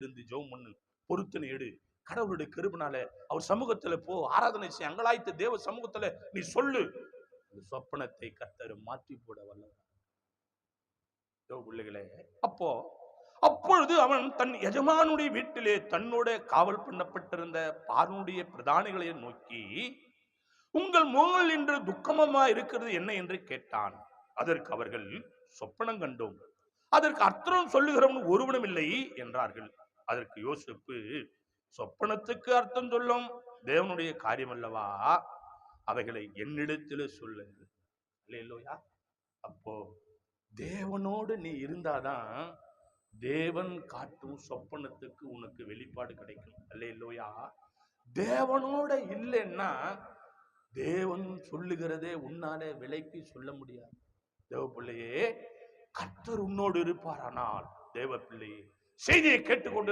இருந்து ஜெபம் பண்ணு, பொருத்தனை எடு, கடவுளுடைய கிருபைனால அவர் சமூகத்துல போ, ஆராதனை செய், அங்கலாய்த்து தேவ சமூகத்துல நீ சொல்லு. அந்த சொப்பனத்தை கர்த்தர் மாற்றி போட வல்லவர். பிள்ளைகளே, அப்பொழுது அவன் தன் எஜமானுடைய வீட்டிலே தன்னோட காவல் பண்ணப்பட்டிருந்த பார்வனுடைய பிரதானிகளை நோக்கி, உங்கள் முகங்கள் இன்று துக்கமா இருக்கிறது என்ன என்று கேட்டான். அதற்கு அவர்கள், சொப்பனம் கண்டோம், அதற்கு அர்த்தம் சொல்லுகிறவன் ஒருவனும் இல்லை என்றார்கள். அதற்கு யோசேப்பு, சொப்பனத்துக்கு அர்த்தம் சொல்லும் தேவனுடைய காரியம் அல்லவா, அவைகளை என்னிடத்தில் சொல்லுங்கள். அல்லேலூயா. அப்போ தேவனோடு நீ இருந்தாதான் தேவன் காட்டும் சொப்பனத்துக்கு உனக்கு வெளிப்பாடு கிடைக்கும். அல்லேலூயா. தேவனோட இல்லைன்னா தேவன் சொல்லுகிறதே உன்னாலே விலைக்கு சொல்ல முடியாது. தேவ பிள்ளையே, கர்த்தர் உன்னோடு இருப்பாரானால், தேவ பிள்ளையே, செய்தியை கேட்டுக்கொண்டு